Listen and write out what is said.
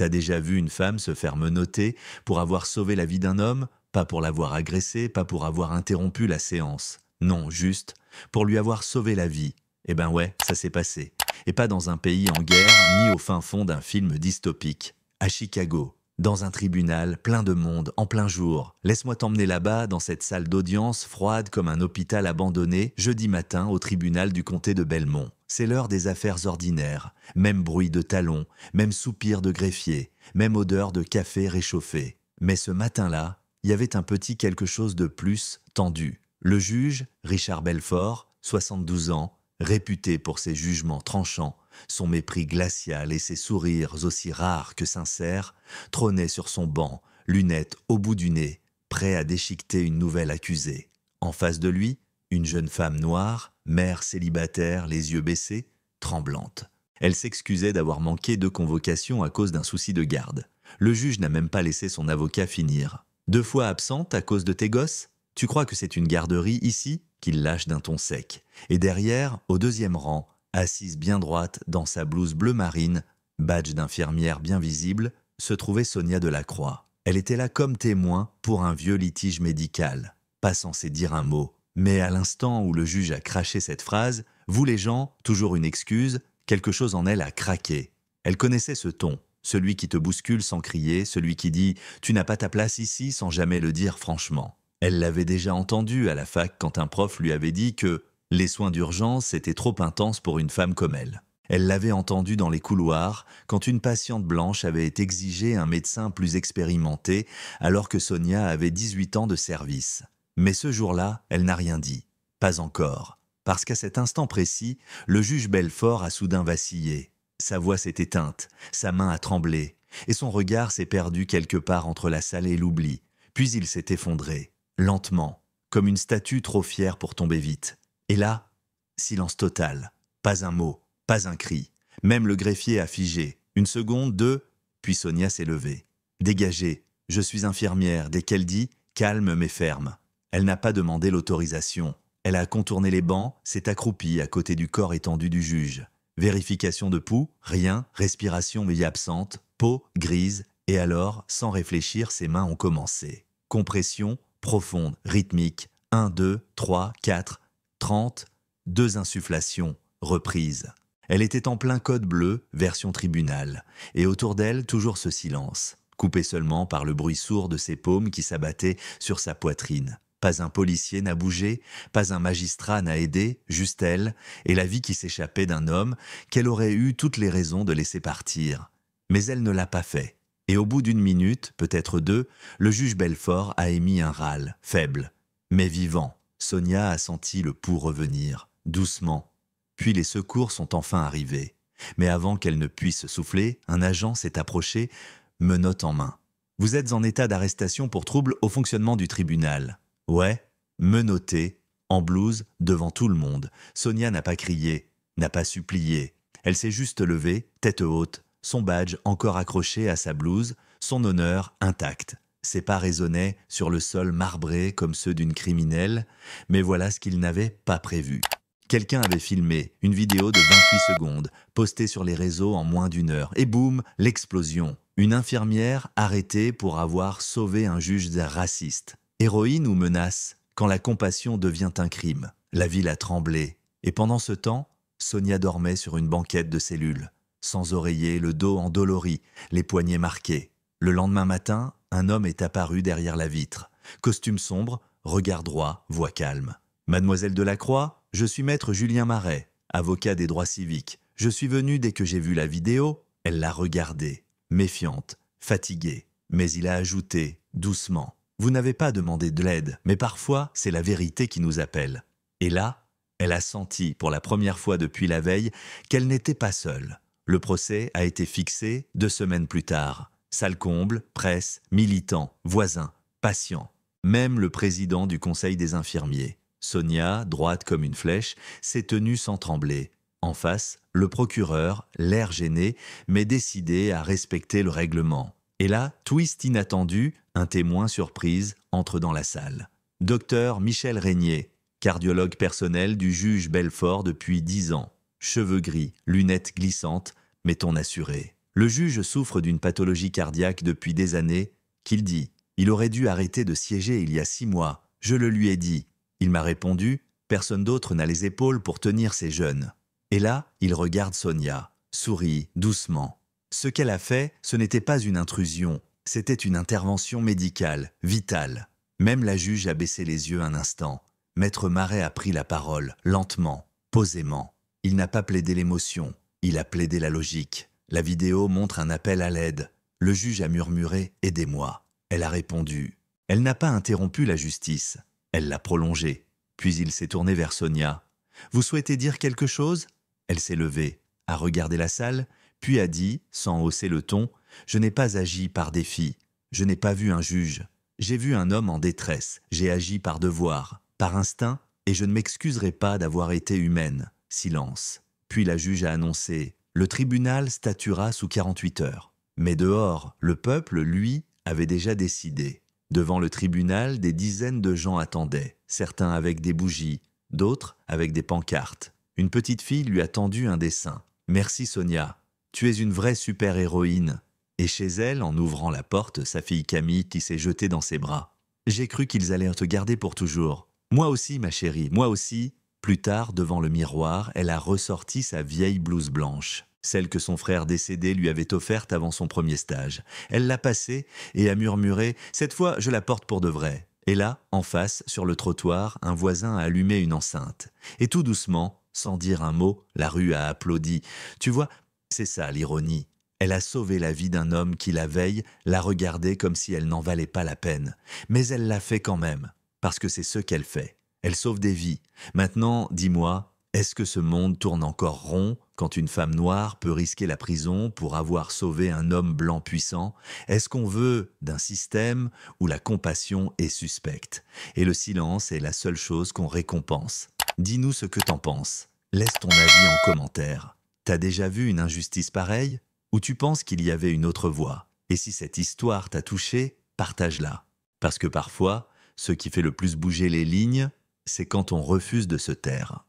T'as déjà vu une femme se faire menotter pour avoir sauvé la vie d'un homme? Pas pour l'avoir agressé, pas pour avoir interrompu la séance. Non, juste pour lui avoir sauvé la vie. Eh ben ouais, ça s'est passé. Et pas dans un pays en guerre, ni au fin fond d'un film dystopique. À Chicago, dans un tribunal, plein de monde, en plein jour. Laisse-moi t'emmener là-bas, dans cette salle d'audience, froide comme un hôpital abandonné, jeudi matin au tribunal du comté de Belmont. C'est l'heure des affaires ordinaires. Même bruit de talons, même soupir de greffier, même odeur de café réchauffé. Mais ce matin-là, il y avait un petit quelque chose de plus, tendu. Le juge, Richard Belfort, 72 ans, réputé pour ses jugements tranchants, son mépris glacial et ses sourires aussi rares que sincères, trônait sur son banc, lunettes au bout du nez, prêt à déchiqueter une nouvelle accusée. En face de lui, une jeune femme noire, mère célibataire, les yeux baissés, tremblante. Elle s'excusait d'avoir manqué 2 convocations à cause d'un souci de garde. Le juge n'a même pas laissé son avocat finir. 2 fois absente à cause de tes gosses? Tu crois que c'est une garderie ici? Qu'il lâche d'un ton sec. Et derrière, au deuxième rang, assise bien droite dans sa blouse bleu marine, badge d'infirmière bien visible, se trouvait Sonia Delacroix. Elle était là comme témoin pour un vieux litige médical, pas censé dire un mot. Mais à l'instant où le juge a craché cette phrase, vous les gens, toujours une excuse, quelque chose en elle a craqué. Elle connaissait ce ton, celui qui te bouscule sans crier, celui qui dit « tu n'as pas ta place ici » sans jamais le dire franchement. Elle l'avait déjà entendu à la fac quand un prof lui avait dit que les soins d'urgence étaient trop intenses pour une femme comme elle. Elle l'avait entendu dans les couloirs quand une patiente blanche avait exigé un médecin plus expérimenté alors que Sonia avait 18 ans de service. Mais ce jour-là, elle n'a rien dit. Pas encore. Parce qu'à cet instant précis, le juge Belfort a soudain vacillé. Sa voix s'est éteinte, sa main a tremblé, et son regard s'est perdu quelque part entre la salle et l'oubli. Puis il s'est effondré, lentement, comme une statue trop fière pour tomber vite. Et là, silence total. Pas un mot, pas un cri. Même le greffier a figé. 1 seconde, 2, puis Sonia s'est levée. Dégagez, je suis infirmière, dès qu'elle dit, calme mais ferme. Elle n'a pas demandé l'autorisation. Elle a contourné les bancs, s'est accroupie à côté du corps étendu du juge. Vérification de pouls, rien, respiration mais absente, peau grise, et alors, sans réfléchir, ses mains ont commencé. Compression, profonde, rythmique, 1, 2, 3, 4, 30, 2 insufflations, reprise. Elle était en plein code bleu, version tribunal, et autour d'elle, toujours ce silence, coupé seulement par le bruit sourd de ses paumes qui s'abattaient sur sa poitrine. Pas un policier n'a bougé, pas un magistrat n'a aidé, juste elle, et la vie qui s'échappait d'un homme qu'elle aurait eu toutes les raisons de laisser partir. Mais elle ne l'a pas fait. Et au bout d'1 minute, peut-être 2, le juge Belfort a émis un râle, faible, mais vivant. Sonia a senti le pouls revenir, doucement. Puis les secours sont enfin arrivés. Mais avant qu'elle ne puisse souffler, un agent s'est approché, menotte en main. « Vous êtes en état d'arrestation pour trouble au fonctionnement du tribunal. » Ouais, menottée, en blouse, devant tout le monde. Sonia n'a pas crié, n'a pas supplié. Elle s'est juste levée, tête haute, son badge encore accroché à sa blouse, son honneur intact. Ses pas résonnaient sur le sol marbré comme ceux d'une criminelle, mais voilà ce qu'il n'avait pas prévu. Quelqu'un avait filmé une vidéo de 28 secondes, postée sur les réseaux en moins d'1 heure, et boum, l'explosion. Une infirmière arrêtée pour avoir sauvé un juge raciste. Héroïne ou menace, quand la compassion devient un crime. La ville a tremblé. Et pendant ce temps, Sonia dormait sur une banquette de cellule, sans oreiller, le dos endolori, les poignets marqués. Le lendemain matin, un homme est apparu derrière la vitre. Costume sombre, regard droit, voix calme. « Mademoiselle Delacroix, je suis maître Julien Marais, avocat des droits civiques. Je suis venu dès que j'ai vu la vidéo. » Elle l'a regardé, méfiante, fatiguée. Mais il a ajouté, doucement. Vous n'avez pas demandé de l'aide, mais parfois, c'est la vérité qui nous appelle. Et là, elle a senti, pour la première fois depuis la veille, qu'elle n'était pas seule. Le procès a été fixé 2 semaines plus tard. Salle comble, presse, militants, voisins, patients. Même le président du conseil des infirmiers. Sonia, droite comme une flèche, s'est tenue sans trembler. En face, le procureur, l'air gêné, mais décidé à respecter le règlement. Et là, twist inattendu, un témoin surprise entre dans la salle. Docteur Michel Régnier, cardiologue personnel du juge Belfort depuis 10 ans. Cheveux gris, lunettes glissantes, mais ton assuré. Le juge souffre d'une pathologie cardiaque depuis des années, qu'il dit. Il aurait dû arrêter de siéger il y a 6 mois. Je le lui ai dit. Il m'a répondu, personne d'autre n'a les épaules pour tenir ces jeunes. Et là, il regarde Sonia, sourit doucement. Ce qu'elle a fait, ce n'était pas une intrusion, c'était une intervention médicale, vitale. Même la juge a baissé les yeux un instant. Maître Marais a pris la parole, lentement, posément. Il n'a pas plaidé l'émotion, il a plaidé la logique. La vidéo montre un appel à l'aide. Le juge a murmuré « Aidez-moi ». Elle a répondu. Elle n'a pas interrompu la justice, elle l'a prolongée. Puis il s'est tourné vers Sonia. « Vous souhaitez dire quelque chose ?» Elle s'est levée, a regardé la salle, puis a dit, sans hausser le ton, « Je n'ai pas agi par défi, je n'ai pas vu un juge. J'ai vu un homme en détresse, j'ai agi par devoir, par instinct, et je ne m'excuserai pas d'avoir été humaine. » Silence. Puis la juge a annoncé « Le tribunal statuera sous 48 heures. » Mais dehors, le peuple, lui, avait déjà décidé. Devant le tribunal, des dizaines de gens attendaient, certains avec des bougies, d'autres avec des pancartes. Une petite fille lui a tendu un dessin. « Merci Sonia, tu es une vraie super-héroïne. » Et chez elle, en ouvrant la porte, sa fille Camille qui s'est jetée dans ses bras. « J'ai cru qu'ils allaient te garder pour toujours. Moi aussi, ma chérie, moi aussi. » Plus tard, devant le miroir, elle a ressorti sa vieille blouse blanche, celle que son frère décédé lui avait offerte avant son premier stage. Elle l'a passée et a murmuré « Cette fois, je la porte pour de vrai. » Et là, en face, sur le trottoir, un voisin a allumé une enceinte. Et tout doucement, sans dire un mot, la rue a applaudi. Tu vois, c'est ça l'ironie. Elle a sauvé la vie d'un homme qui, la veille, la regardait comme si elle n'en valait pas la peine. Mais elle l'a fait quand même, parce que c'est ce qu'elle fait. Elle sauve des vies. Maintenant, dis-moi, est-ce que ce monde tourne encore rond quand une femme noire peut risquer la prison pour avoir sauvé un homme blanc puissant? Est-ce qu'on veut d'un système où la compassion est suspecte et le silence est la seule chose qu'on récompense? Dis-nous ce que t'en penses. Laisse ton avis en commentaire. T'as déjà vu une injustice pareille? Ou tu penses qu'il y avait une autre voie? Et si cette histoire t'a touché, partage-la. Parce que parfois, ce qui fait le plus bouger les lignes, c'est quand on refuse de se taire.